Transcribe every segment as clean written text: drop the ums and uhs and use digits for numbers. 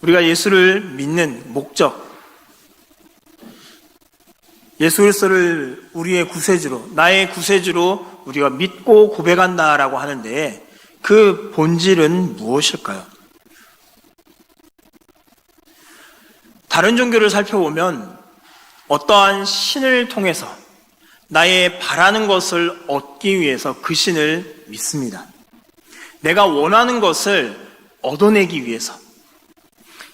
우리가 예수를 믿는 목적, 예수 그리스도를 우리의 구세주로, 나의 구세주로 우리가 믿고 고백한다라고 하는데 그 본질은 무엇일까요? 다른 종교를 살펴보면 어떠한 신을 통해서 나의 바라는 것을 얻기 위해서 그 신을 믿습니다. 내가 원하는 것을 얻어내기 위해서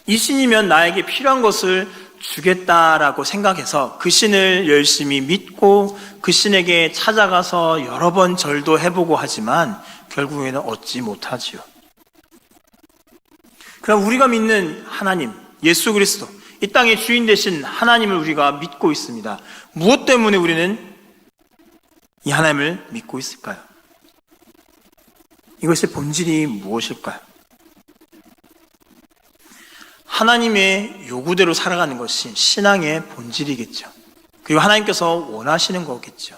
이 신이면 나에게 필요한 것을 주겠다라고 생각해서 그 신을 열심히 믿고 그 신에게 찾아가서 여러 번 절도 해보고 하지만 결국에는 얻지 못하지요. 그럼 우리가 믿는 하나님, 예수 그리스도, 이 땅의 주인 되신 하나님을 우리가 믿고 있습니다. 무엇 때문에 우리는 이 하나님을 믿고 있을까요? 이것의 본질이 무엇일까요? 하나님의 요구대로 살아가는 것이 신앙의 본질이겠죠. 그리고 하나님께서 원하시는 거겠죠.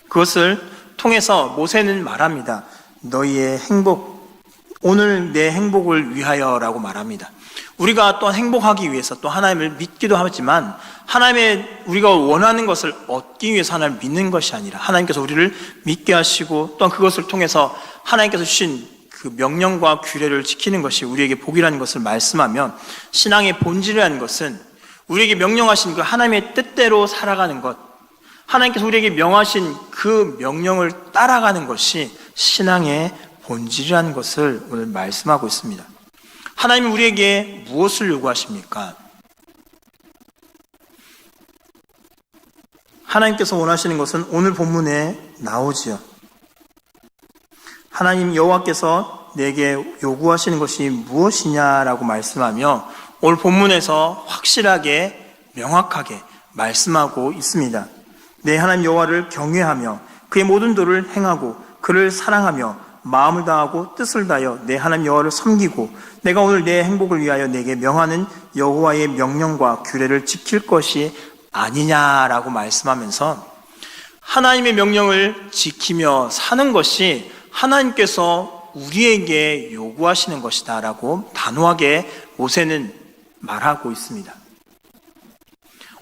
그것을 통해서 모세는 말합니다. 너희의 행복, 오늘 내 행복을 위하여라고 말합니다. 우리가 또한 행복하기 위해서 또 하나님을 믿기도 하지만 하나님의 우리가 원하는 것을 얻기 위해서 하나님을 믿는 것이 아니라 하나님께서 우리를 믿게 하시고 또한 그것을 통해서 하나님께서 주신 그 명령과 규례를 지키는 것이 우리에게 복이라는 것을 말씀하면 신앙의 본질이라는 것은 우리에게 명령하신 그 하나님의 뜻대로 살아가는 것, 하나님께서 우리에게 명하신 그 명령을 따라가는 것이 신앙의 본질이라는 것을 오늘 말씀하고 있습니다. 하나님은 우리에게 무엇을 요구하십니까? 하나님께서 원하시는 것은 오늘 본문에 나오지요. 하나님 여호와께서 내게 요구하시는 것이 무엇이냐라고 말씀하며 오늘 본문에서 확실하게 명확하게 말씀하고 있습니다. 내 하나님 여호와를 경외하며 그의 모든 도를 행하고 그를 사랑하며 마음을 다하고 뜻을 다하여 내 하나님 여호와를 섬기고 내가 오늘 내 행복을 위하여 내게 명하는 여호와의 명령과 규례를 지킬 것이 아니냐라고 말씀하면서 하나님의 명령을 지키며 사는 것이 하나님께서 우리에게 요구하시는 것이다 라고 단호하게 모세는 말하고 있습니다.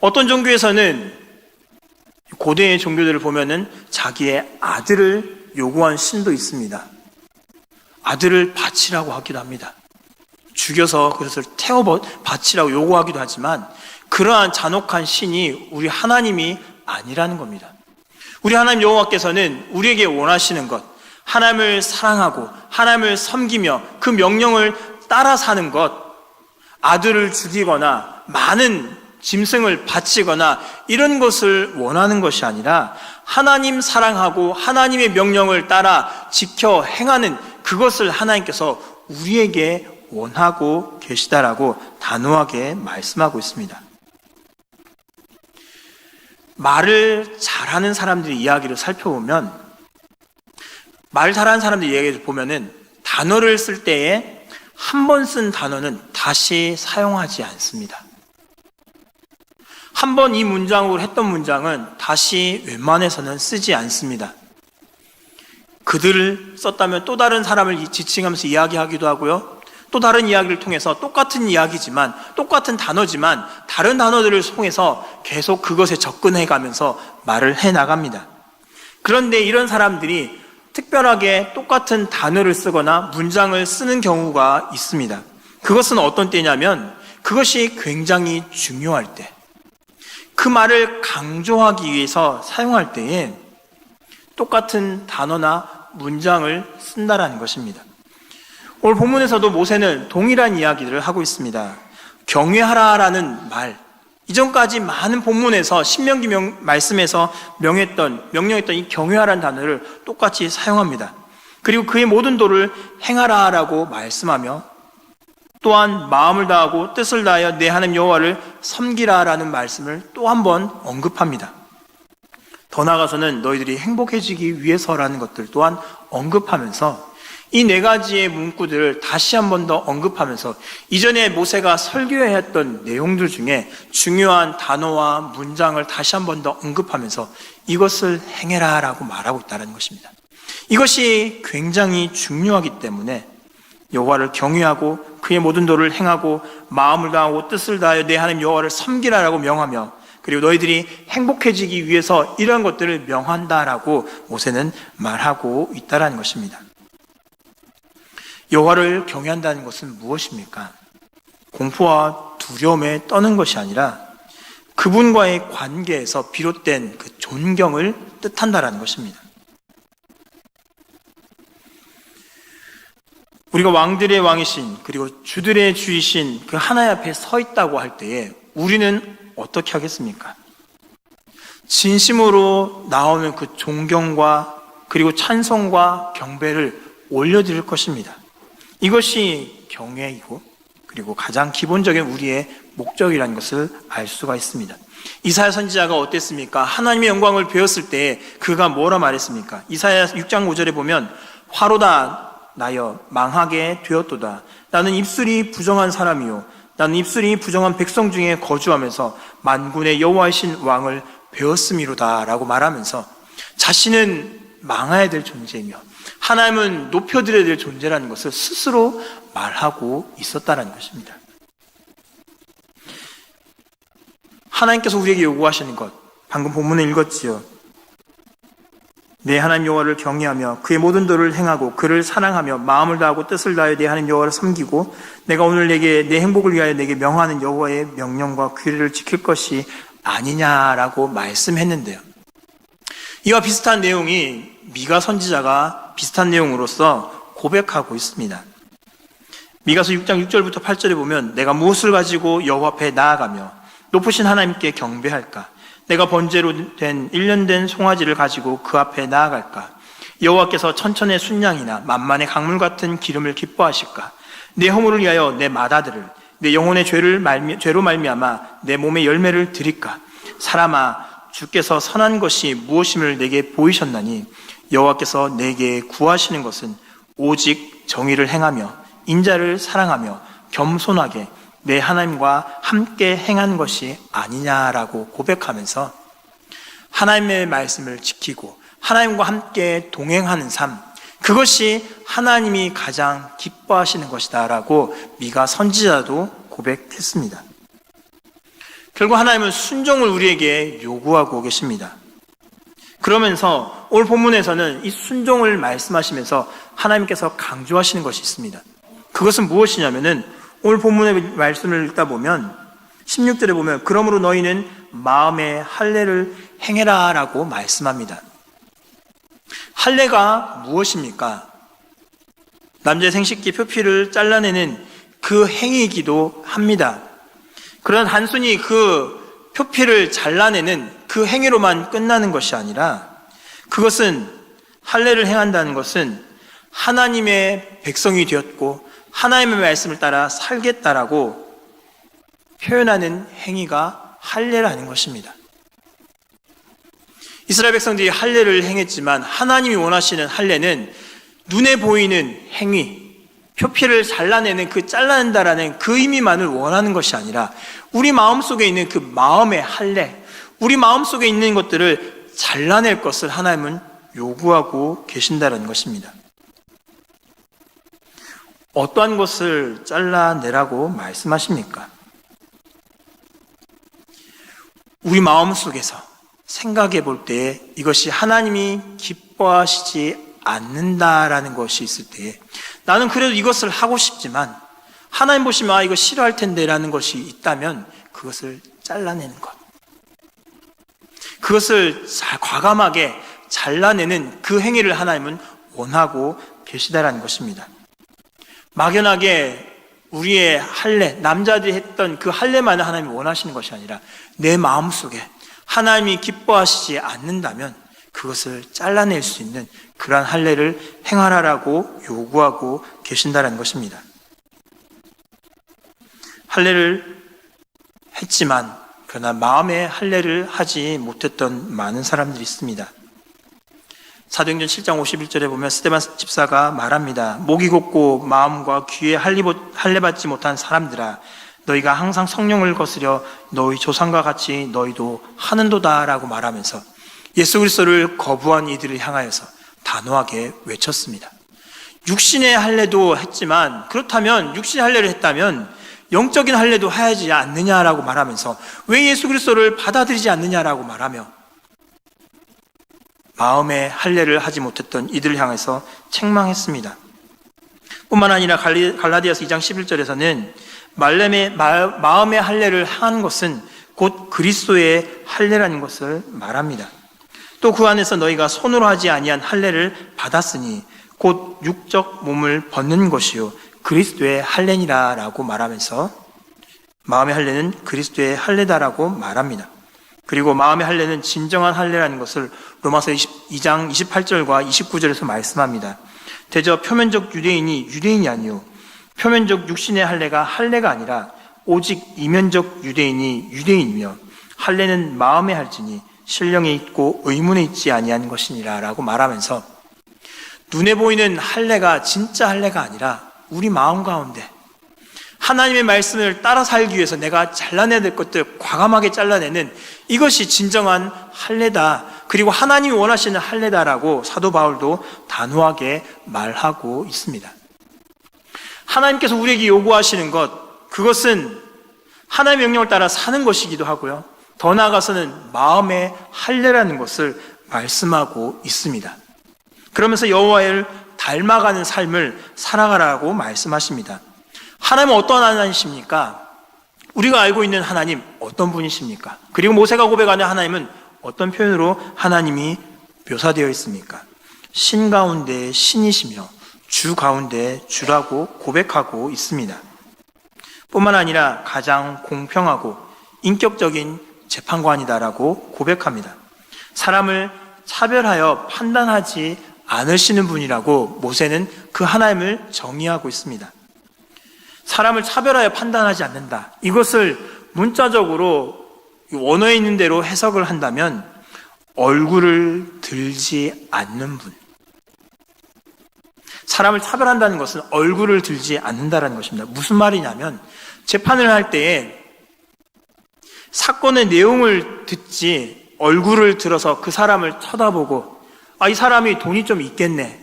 어떤 종교에서는 고대의 종교들을 보면은 자기의 아들을 요구한 신도 있습니다. 아들을 바치라고 하기도 합니다. 죽여서 그것을 태워 바치라고 요구하기도 하지만 그러한 잔혹한 신이 우리 하나님이 아니라는 겁니다. 우리 하나님 여호와께서는 우리에게 원하시는 것, 하나님을 사랑하고 하나님을 섬기며 그 명령을 따라 사는 것, 아들을 죽이거나 많은 짐승을 바치거나 이런 것을 원하는 것이 아니라 하나님 사랑하고 하나님의 명령을 따라 지켜 행하는 그것을 하나님께서 우리에게 원하고 계시다라고 단호하게 말씀하고 있습니다. 말을 잘하는 사람들의 이야기를 살펴보면 말 잘하는 사람들 이야기를 보면은 단어를 쓸 때에 한 번 쓴 단어는 다시 사용하지 않습니다. 한 번 이 문장으로 했던 문장은 다시 웬만해서는 쓰지 않습니다. 그들을 썼다면 또 다른 사람을 지칭하면서 이야기하기도 하고요. 또 다른 이야기를 통해서 똑같은 이야기지만 똑같은 단어지만 다른 단어들을 통해서 계속 그것에 접근해 가면서 말을 해 나갑니다. 그런데 이런 사람들이 특별하게 똑같은 단어를 쓰거나 문장을 쓰는 경우가 있습니다. 그것은 어떤 때냐면 그것이 굉장히 중요할 때, 그 말을 강조하기 위해서 사용할 때에 똑같은 단어나 문장을 쓴다라는 것입니다. 오늘 본문에서도 모세는 동일한 이야기들을 하고 있습니다. 경외하라라는 말, 이전까지 많은 본문에서 신명기 말씀에서 명령했던 이 경외하라는 단어를 똑같이 사용합니다. 그리고 그의 모든 도를 행하라라고 말씀하며 또한 마음을 다하고 뜻을 다하여 내 하나님 여호와를 섬기라라는 말씀을 또 한 번 언급합니다. 더 나아가서는 너희들이 행복해지기 위해서라는 것들 또한 언급하면서 이 네 가지의 문구들을 다시 한 번 더 언급하면서 이전에 모세가 설교해 했던 내용들 중에 중요한 단어와 문장을 다시 한 번 더 언급하면서 이것을 행해라 라고 말하고 있다는 것입니다. 이것이 굉장히 중요하기 때문에 여호와를 경외하고 그의 모든 도를 행하고 마음을 다하고 뜻을 다하여 내 하나님 여호와를 섬기라라고 명하며, 그리고 너희들이 행복해지기 위해서 이러한 것들을 명한다라고 모세는 말하고 있다라는 것입니다. 여호와를 경외한다는 것은 무엇입니까? 공포와 두려움에 떠는 것이 아니라 그분과의 관계에서 비롯된 그 존경을 뜻한다라는 것입니다. 우리가 왕들의 왕이신 그리고 주들의 주이신 그 하나님 앞에 서 있다고 할 때에 우리는 어떻게 하겠습니까? 진심으로 나오는 그 존경과 그리고 찬송과 경배를 올려드릴 것입니다. 이것이 경외이고 그리고 가장 기본적인 우리의 목적이라는 것을 알 수가 있습니다. 이사야 선지자가 어땠습니까? 하나님의 영광을 배웠을 때 그가 뭐라 말했습니까? 이사야 6장 5절에 보면 화로다 나여 망하게 되었도다. 나는 입술이 부정한 사람이요 나는 입술이 부정한 백성 중에 거주하면서 만군의 여호와이신 왕을 배웠음이로다 라고 말하면서 자신은 망해야 될 존재이며 하나님은 높여드려야 될 존재라는 것을 스스로 말하고 있었다는 것입니다. 하나님께서 우리에게 요구하시는 것, 방금 본문에 읽었지요. 내 하나님 여호와를 경외하며 그의 모든 도를 행하고 그를 사랑하며 마음을 다하고 뜻을 다하여 내 하나님 여호와를 섬기고 내가 오늘 내게 내 행복을 위하여 내게 명하는 여호와의 명령과 규례를 지킬 것이 아니냐라고 말씀했는데요. 이와 비슷한 내용이 미가 선지자가 비슷한 내용으로서 고백하고 있습니다. 미가서 6장 6절부터 8절에 보면 내가 무엇을 가지고 여호와 앞에 나아가며 높으신 하나님께 경배할까? 내가 번제로 된 1년 된 송아지를 가지고 그 앞에 나아갈까? 여호와께서 천천의 순양이나 만만의 강물 같은 기름을 기뻐하실까? 내 허물을 위하여 내 맏아들을 내 영혼의 죄로 말미암아 내 몸의 열매를 드릴까? 사람아 주께서 선한 것이 무엇임을 내게 보이셨나니 여호와께서 내게 구하시는 것은 오직 정의를 행하며 인자를 사랑하며 겸손하게 내 하나님과 함께 행한 것이 아니냐라고 고백하면서 하나님의 말씀을 지키고 하나님과 함께 동행하는 삶, 그것이 하나님이 가장 기뻐하시는 것이다 라고 미가 선지자도 고백했습니다. 결국 하나님은 순종을 우리에게 요구하고 계십니다. 그러면서 오늘 본문에서는 이 순종을 말씀하시면서 하나님께서 강조하시는 것이 있습니다. 그것은 무엇이냐면은 오늘 본문의 말씀을 읽다 보면 16절에 보면 그러므로 너희는 마음의 할례를 행해라 라고 말씀합니다. 할례가 무엇입니까? 남자의 생식기 표피를 잘라내는 그 행위이기도 합니다. 그러나 단순히 그 표피를 잘라내는 그 행위로만 끝나는 것이 아니라 그것은 할례를 행한다는 것은 하나님의 백성이 되었고 하나님의 말씀을 따라 살겠다라고 표현하는 행위가 할례라는 것입니다. 이스라엘 백성들이 할례를 행했지만 하나님이 원하시는 할례는 눈에 보이는 행위, 표피를 잘라내는 그 잘라낸다라는 그 의미만을 원하는 것이 아니라 우리 마음속에 있는 그 마음의 할례, 우리 마음속에 있는 것들을 잘라낼 것을 하나님은 요구하고 계신다는 것입니다. 어떠한 것을 잘라내라고 말씀하십니까? 우리 마음속에서 생각해 볼 때 이것이 하나님이 기뻐하시지 않는다라는 것이 있을 때 나는 그래도 이것을 하고 싶지만 하나님 보시면 이거 싫어할 텐데 라는 것이 있다면 그것을 잘라내는 것, 그것을 과감하게 잘라내는 그 행위를 하나님은 원하고 계시다라는 것입니다. 막연하게 우리의 할례, 남자들이 했던 그 할례만을 하나님이 원하시는 것이 아니라 내 마음속에 하나님이 기뻐하시지 않는다면 그것을 잘라낼 수 있는 그러한 할례를 행하라라고 요구하고 계신다는 것입니다. 할례를 했지만 그러나 마음의 할례를 하지 못했던 많은 사람들이 있습니다. 사도행전 7장 51절에 보면 스데반 집사가 말합니다. 목이 곧고 마음과 귀에 할례받지 못한 사람들아, 너희가 항상 성령을 거스려 너희 조상과 같이 너희도 하는도다 라고 말하면서 예수 그리스도를 거부한 이들을 향하여서 단호하게 외쳤습니다. 육신의 할례도 했지만, 그렇다면 육신의 할례를 했다면 영적인 할례도 하지 않느냐라고 말하면서 왜 예수 그리스도를 받아들이지 않느냐라고 말하며 마음의 할례를 하지 못했던 이들을 향해서 책망했습니다. 뿐만 아니라 갈라디아서 2장 11절에서는 마음의 할례를 하는 것은 곧 그리스도의 할례라는 것을 말합니다. 또 그 안에서 너희가 손으로 하지 아니한 할례를 받았으니 곧 육적 몸을 벗는 것이요 그리스도의 할례니라 라고 말하면서 마음의 할례는 그리스도의 할례다라고 말합니다. 그리고 마음의 할례는 진정한 할례라는 것을 로마서 2장 28절과 29절에서 말씀합니다. 대저 표면적 유대인이 유대인이 아니요 표면적 육신의 할례가 할례가 아니라 오직 이면적 유대인이 유대인이며 할례는 마음에 할지니 신령에 있고 의문에 있지 아니한 것이니라 라고 말하면서 눈에 보이는 할례가 진짜 할례가 아니라 우리 마음 가운데 하나님의 말씀을 따라 살기 위해서 내가 잘라내야 될 것들 과감하게 잘라내는 이것이 진정한 할례다. 그리고 하나님이 원하시는 할례다라고 사도 바울도 단호하게 말하고 있습니다. 하나님께서 우리에게 요구하시는 것, 그것은 하나님의 명령을 따라 사는 것이기도 하고요. 더 나아가서는 마음의 할례라는 것을 말씀하고 있습니다. 그러면서 여호와를 닮아가는 삶을 살아가라고 말씀하십니다. 하나님은 어떤 하나님이십니까? 우리가 알고 있는 하나님 어떤 분이십니까? 그리고 모세가 고백하는 하나님은 어떤 표현으로 하나님이 묘사되어 있습니까? 신 가운데 신이시며 주 가운데 주라고 고백하고 있습니다. 뿐만 아니라 가장 공평하고 인격적인 재판관이다라고 고백합니다. 사람을 차별하여 판단하지 않으시는 분이라고 모세는 그 하나님을 정의하고 있습니다. 사람을 차별하여 판단하지 않는다. 이것을 문자적으로 원어에 있는 대로 해석을 한다면 얼굴을 들지 않는 분. 사람을 차별한다는 것은 얼굴을 들지 않는다는 것입니다. 무슨 말이냐면 재판을 할 때에 사건의 내용을 듣지 얼굴을 들어서 그 사람을 쳐다보고 이 사람이 돈이 좀 있겠네.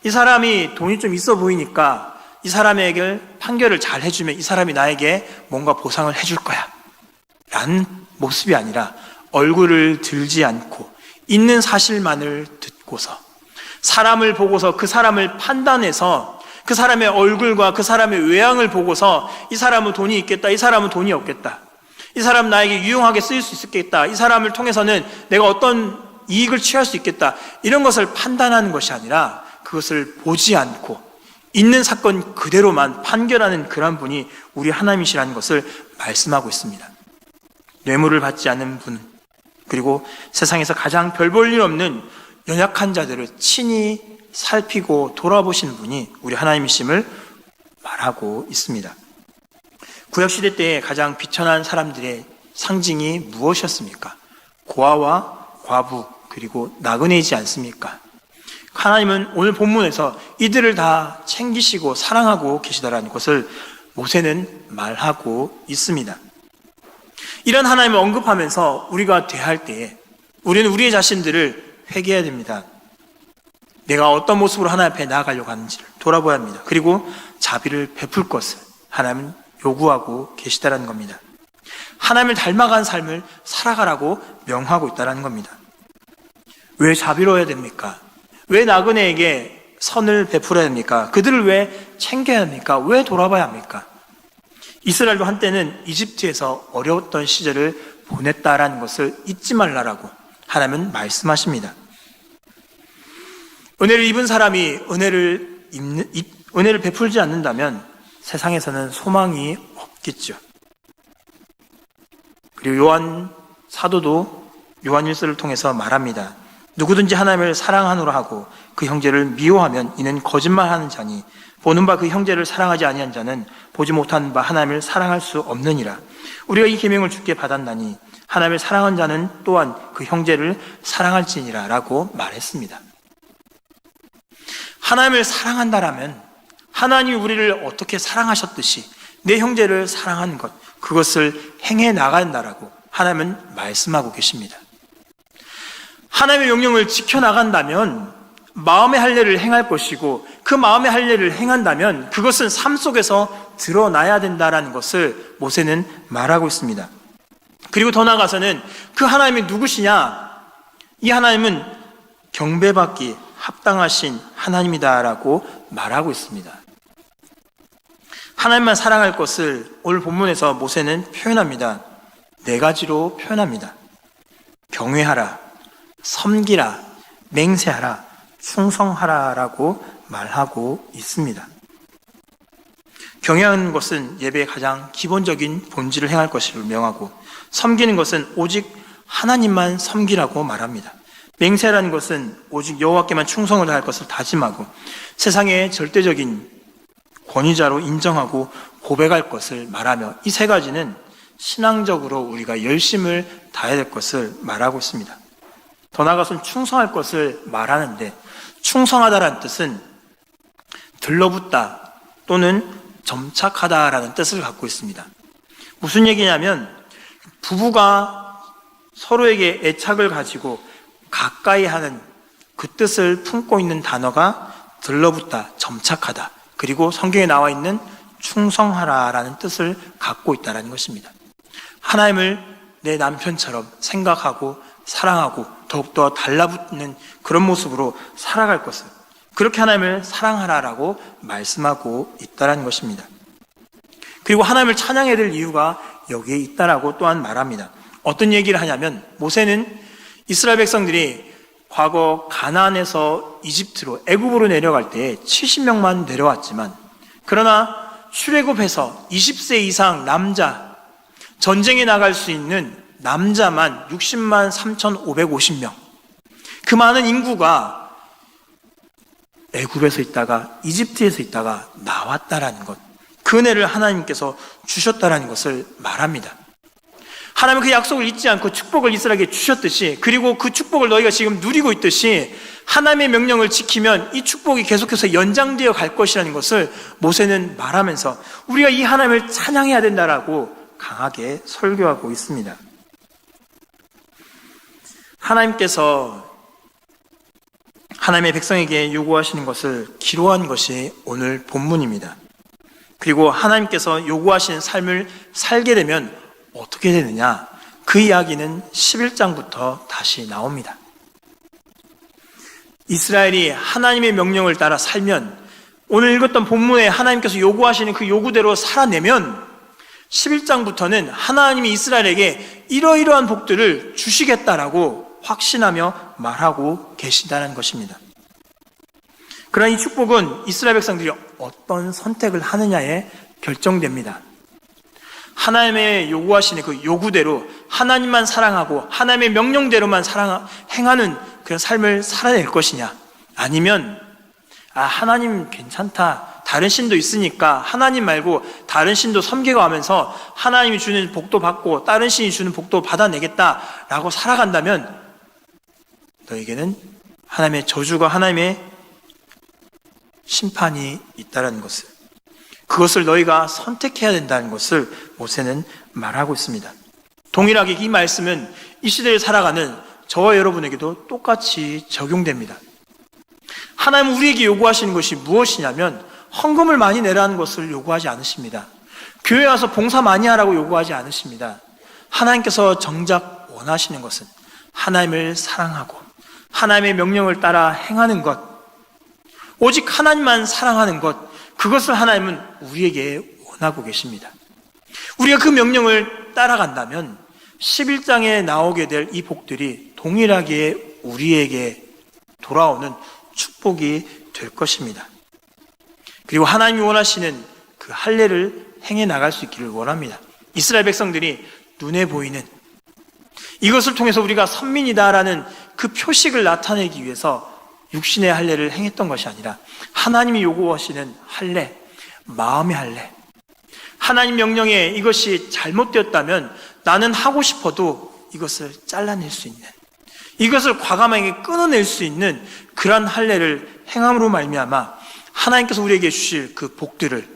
이 사람이 돈이 좀 있어 보이니까 이 사람에게 판결을 잘 해주면 이 사람이 나에게 뭔가 보상을 해줄 거야. 라는 모습이 아니라 얼굴을 들지 않고 있는 사실만을 듣고서 사람을 보고서 그 사람을 판단해서 그 사람의 얼굴과 그 사람의 외양을 보고서 이 사람은 돈이 있겠다. 이 사람은 돈이 없겠다. 이 사람 나에게 유용하게 쓰일 수 있겠다. 이 사람을 통해서는 내가 어떤 이익을 취할 수 있겠다. 이런 것을 판단하는 것이 아니라 그것을 보지 않고 있는 사건 그대로만 판결하는 그런 분이 우리 하나님이시라는 것을 말씀하고 있습니다. 뇌물을 받지 않는 분, 그리고 세상에서 가장 별 볼 일 없는 연약한 자들을 친히 살피고 돌아보시는 분이 우리 하나님이심을 말하고 있습니다. 구약시대 때에 가장 비천한 사람들의 상징이 무엇이었습니까? 고아와 과부 그리고 나그네이지 않습니까? 하나님은 오늘 본문에서 이들을 다 챙기시고 사랑하고 계시다라는 것을 모세는 말하고 있습니다. 이런 하나님을 언급하면서 우리가 대할 때에 우리는 우리의 자신들을 회개해야 됩니다. 내가 어떤 모습으로 하나님 앞에 나아가려고 하는지를 돌아봐야 합니다. 그리고 자비를 베풀 것을 하나님은 요구하고 계시다라는 겁니다. 하나님을 닮아간 삶을 살아가라고 명하고 있다는 겁니다. 왜 자비로워야 됩니까? 왜 나그네에게 선을 베풀어야 합니까? 그들을 왜 챙겨야 합니까? 왜 돌아봐야 합니까? 이스라엘도 한때는 이집트에서 어려웠던 시절을 보냈다라는 것을 잊지 말라라고 하나님은 말씀하십니다. 은혜를 입은 사람이 은혜를 베풀지 않는다면 세상에서는 소망이 없겠죠. 그리고 요한 사도도 요한일서를 통해서 말합니다. 누구든지 하나님을 사랑하노라 하고 그 형제를 미워하면 이는 거짓말하는 자니 보는 바 그 형제를 사랑하지 아니한 자는 보지 못한 바 하나님을 사랑할 수 없느니라. 우리가 이 계명을 주께 받았나니 하나님을 사랑한 자는 또한 그 형제를 사랑할지니라 라고 말했습니다. 하나님을 사랑한다라면 하나님이 우리를 어떻게 사랑하셨듯이 내 형제를 사랑하는 것, 그것을 행해 나간다라고 하나님은 말씀하고 계십니다. 하나님의 명령을 지켜나간다면 마음의 할례를 행할 것이고 그 마음의 할례를 행한다면 그것은 삶 속에서 드러나야 된다라는 것을 모세는 말하고 있습니다. 그리고 더 나아가서는 그 하나님이 누구시냐? 이 하나님은 경배받기 합당하신 하나님이다라고 말하고 있습니다. 하나님만 사랑할 것을 오늘 본문에서 모세는 표현합니다. 4가지로 표현합니다. 경외하라, 섬기라, 맹세하라, 충성하라라고 말하고 있습니다. 경외하는 것은 예배의 가장 기본적인 본질을 행할 것을 명하고, 섬기는 것은 오직 하나님만 섬기라고 말합니다. 맹세라는 것은 오직 여호와께만 충성을 다할 것을 다짐하고 세상의 절대적인 권위자로 인정하고 고백할 것을 말하며, 이 3가지는 신앙적으로 우리가 열심을 다해야 될 것을 말하고 있습니다. 더 나아가서는 충성할 것을 말하는데, 충성하다라는 뜻은 들러붙다 또는 점착하다라는 뜻을 갖고 있습니다. 무슨 얘기냐면 부부가 서로에게 애착을 가지고 가까이 하는 그 뜻을 품고 있는 단어가 들러붙다, 점착하다, 그리고 성경에 나와 있는 충성하라라는 뜻을 갖고 있다는 것입니다. 하나님을 내 남편처럼 생각하고 사랑하고 더욱더 달라붙는 그런 모습으로 살아갈 것을, 그렇게 하나님을 사랑하라라고 말씀하고 있다는 것입니다. 그리고 하나님을 찬양해야 될 이유가 여기에 있다라고 또한 말합니다. 어떤 얘기를 하냐면, 모세는 이스라엘 백성들이 과거 가나안에서 이집트로, 애굽으로 내려갈 때 70명만 내려왔지만, 그러나 출애굽해서 20세 이상 남자, 전쟁에 나갈 수 있는 남자만 60만 3,550명, 그 많은 인구가 애굽에서 있다가 이집트에서 있다가 나왔다라는 것, 그 은혜를 하나님께서 주셨다라는 것을 말합니다. 하나님은 그 약속을 잊지 않고 축복을 이스라엘에게 주셨듯이, 그리고 그 축복을 너희가 지금 누리고 있듯이 하나님의 명령을 지키면 이 축복이 계속해서 연장되어 갈 것이라는 것을 모세는 말하면서 우리가 이 하나님을 찬양해야 된다라고 강하게 설교하고 있습니다. 하나님께서 하나님의 백성에게 요구하시는 것을 기록한 것이 오늘 본문입니다. 그리고 하나님께서 요구하시는 삶을 살게 되면 어떻게 되느냐? 그 이야기는 11장부터 다시 나옵니다. 이스라엘이 하나님의 명령을 따라 살면, 오늘 읽었던 본문에 하나님께서 요구하시는 그 요구대로 살아내면 11장부터는 하나님이 이스라엘에게 이러이러한 복들을 주시겠다라고 확신하며 말하고 계신다는 것입니다. 그러나 이 축복은 이스라엘 백성들이 어떤 선택을 하느냐에 결정됩니다. 하나님의 요구하시는 그 요구대로 하나님만 사랑하고 하나님의 명령대로만 행하는 그런 삶을 살아낼 것이냐, 아니면 하나님 괜찮다, 다른 신도 있으니까 하나님 말고 다른 신도 섬기고하면서 하나님이 주는 복도 받고 다른 신이 주는 복도 받아내겠다라고 살아간다면 너에게는 하나님의 저주가, 하나님의 심판이 있다는 것을, 그것을 너희가 선택해야 된다는 것을 모세는 말하고 있습니다. 동일하게 이 말씀은 이 시대에 살아가는 저와 여러분에게도 똑같이 적용됩니다. 하나님은 우리에게 요구하시는 것이 무엇이냐면 헌금을 많이 내라는 것을 요구하지 않으십니다. 교회 와서 봉사 많이 하라고 요구하지 않으십니다. 하나님께서 정작 원하시는 것은 하나님을 사랑하고 하나님의 명령을 따라 행하는 것, 오직 하나님만 사랑하는 것, 그것을 하나님은 우리에게 원하고 계십니다. 우리가 그 명령을 따라간다면 11장에 나오게 될 이 복들이 동일하게 우리에게 돌아오는 축복이 될 것입니다. 그리고 하나님이 원하시는 그 할례를 행해 나갈 수 있기를 원합니다. 이스라엘 백성들이 눈에 보이는 이것을 통해서 우리가 선민이다라는 그 표식을 나타내기 위해서 육신의 할례를 행했던 것이 아니라 하나님이 요구하시는 할례, 마음의 할례, 하나님 명령에 이것이 잘못되었다면 나는 하고 싶어도 이것을 잘라낼 수 있는, 이것을 과감하게 끊어낼 수 있는 그러한 할례를 행함으로 말미암아 하나님께서 우리에게 주실 그 복들을,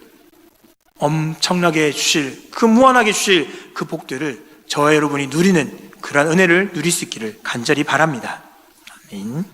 엄청나게 주실, 그 무한하게 주실 그 복들을 저와 여러분이 누리는 그러한 은혜를 누릴 수 있기를 간절히 바랍니다. 아멘.